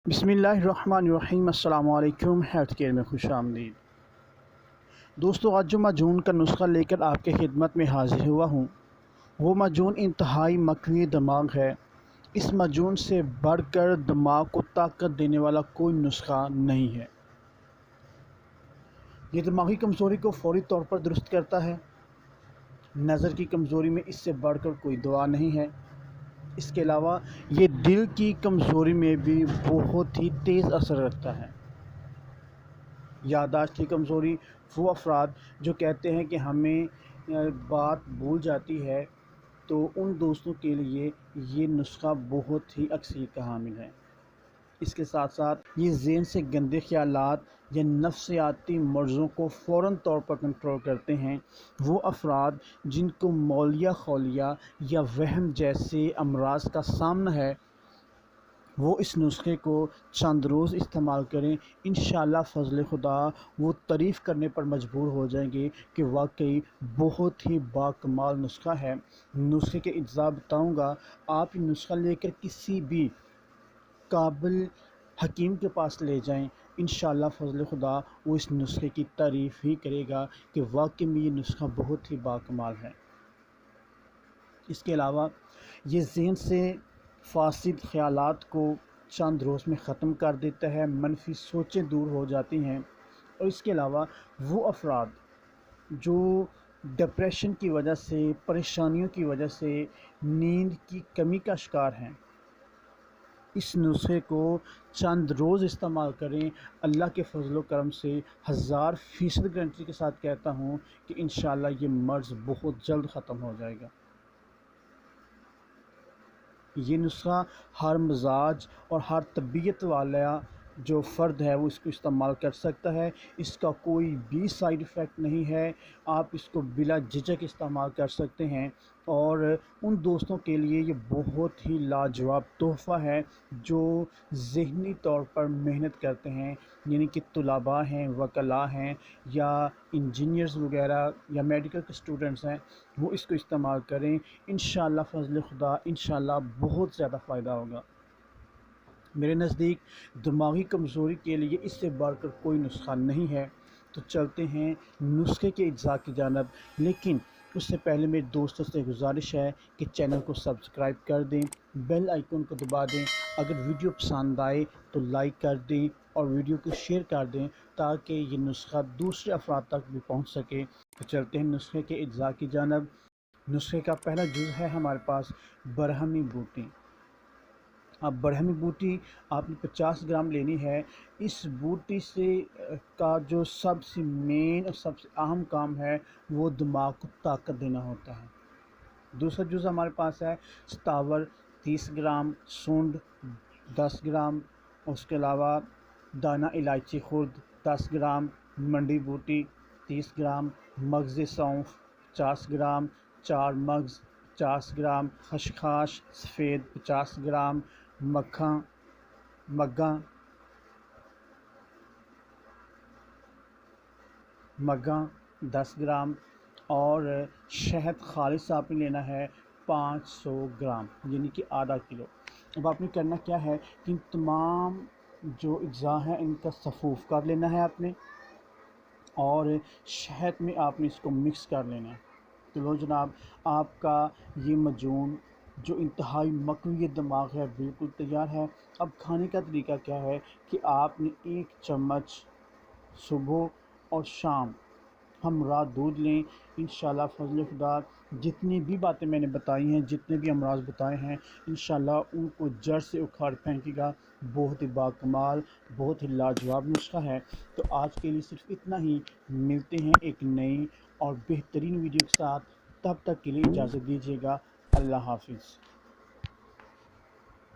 बिस्मिल्लाहिर्रहमानिर्रहीम। अस्सलाम वालेकुम। हेल्थ केयर में खुश आमदीद। दोस्तों, आज जो माजून का नुस्खा लेकर आपके खिदमत में हाजिर हुआ हूँ, वो माजून इंतहाई मकवी दिमाग है। इस माजून से बढ़कर दिमाग को ताकत देने वाला कोई नुस्खा नहीं है। ये दिमागी कमज़ोरी को फ़ौरी तौर पर दुरुस्त करता है। नज़र की कमज़ोरी में इससे बढ़कर कोई दवा नहीं है। इसके अलावा ये दिल की कमज़ोरी में भी बहुत ही तेज़ असर रखता है। याददाश्त की कमज़ोरी, वो अफराद जो कहते हैं कि हमें बात भूल जाती है, तो उन दोस्तों के लिए ये नुस्खा बहुत ही अक्सर का हामिल है। इसके साथ साथ ये ज़हन से गंदे ख़यालात या नफ्सियाती मर्ज़ों को फ़ौरन तौर पर कंट्रोल करते हैं। वो अफराद जिनको मौलिया खौलिया या वहम जैसे अमराज का सामना है, वो इस नुस्खे को चंद रोज़ इस्तेमाल करें। इंशाअल्लाह फ़ज़ल खुदा वो तारीफ़ करने पर मजबूर हो जाएंगे कि वाकई बहुत ही बाकमाल नुस्खा है। नुस्खे के अज्जा बताऊँगा। आप ये नुस्खा लेकर किसी भी काबिल हकीम के पास ले जाएं, इंशाअल्लाह फ़ज़ल खुदा वो इस नुस्खे की तारीफ़ ही करेगा कि वाकई में ये नुस्खा बहुत ही बाकमाल है। इसके अलावा ये ज़हन से फासिद ख़यालात को चंद रोज़ में ख़त्म कर देता है। मनफी सोचें दूर हो जाती हैं। और इसके अलावा वो अफराद जो डिप्रेशन की वजह से, परेशानियों की वजह से नींद की कमी का शिकार हैं, इस नुस्खे को चंद रोज़ इस्तेमाल करें। अल्लाह के फ़ज़ल व करम से 1000% गारंटी के साथ कहता हूँ कि इंशाअल्लाह ये मर्ज़ बहुत जल्द ख़त्म हो जाएगा। ये नुस्खा हर मिजाज और हर तबीयत वाला जो फ़र्द है वो इसको इस्तेमाल कर सकता है। इसका कोई भी साइड इफ़ेक्ट नहीं है। आप इसको बिला झिझक इस्तेमाल कर सकते हैं। और उन दोस्तों के लिए ये बहुत ही लाजवाब तोहफ़ा है जो ज़हनी तौर पर मेहनत करते हैं, यानी कि तुलाबा हैं, वकला हैं, या इंजीनियर्स वगैरह या मेडिकल के स्टूडेंट्स हैं, वो इसको इस्तेमाल करें। इंशाअल्लाह फ़ज़ल खुदा इंशाअल्लाह बहुत ज़्यादा फ़ायदा होगा। मेरे नज़दीक दिमागी कमज़ोरी के लिए इससे बढ़कर कोई नुस्खा नहीं है। तो चलते हैं नुस्खे के अज्जा की जानब। लेकिन उससे पहले मेरे दोस्तों से गुजारिश है कि चैनल को सब्सक्राइब कर दें, बेल आइकन को दबा दें। अगर वीडियो पसंद आए तो लाइक कर दें और वीडियो को शेयर कर दें ताकि ये नुस्खा दूसरे अफराद तक भी पहुंच सके। तो चलते हैं नुस्खे के अज्जा की जानब। नुस्खे का पहला जुज़ है हमारे पास बरहमी बूटी। अब बरहमी बूटी आपने 50 ग्राम लेनी है। इस बूटी से का जो सबसे मेन और सबसे अहम काम है वो दिमाग को ताकत देना होता है। दूसरा जुज़ हमारे पास है सतावर 30 ग्राम, सूंड 10 ग्राम, उसके अलावा दाना इलायची खुर्द 10 ग्राम, मंडी बूटी 30 ग्राम, मगज़ सौंफ 50 ग्राम, 4 मगज़ 50 ग्राम, खसखस सफ़ेद 50 ग्राम, मग्गा 10 ग्राम और शहद खालिस आपने लेना है 500 ग्राम, यानी कि आधा किलो। अब आपने करना क्या है कि इन तमाम जो अज्जा हैं इनका सफ़ूफ़ कर लेना है आपने, और शहद में आपने इसको मिक्स कर लेना है। तो लो जनाब, आपका ये मजून जो इंतहाई मकवी दिमाग है बिल्कुल तैयार है। अब खाने का तरीका क्या है कि आपने 1 चम्मच सुबह और शाम हमरा दूध लें। इंशाअल्लाह फ़ज़ल खुदा जितनी भी बातें मैंने बताई हैं, जितने भी अमराज बताए हैं, इंशाअल्लाह उनको जड़ से उखाड़ फेंकेगा। बहुत ही बाकमाल, बहुत ही लाजवाब नुस्खा है। तो आज के लिए सिर्फ इतना ही। मिलते हैं एक नई और बेहतरीन वीडियो के साथ। तब तक के लिए इजाज़त दीजिएगा। अल्लाह हाफ़िज़।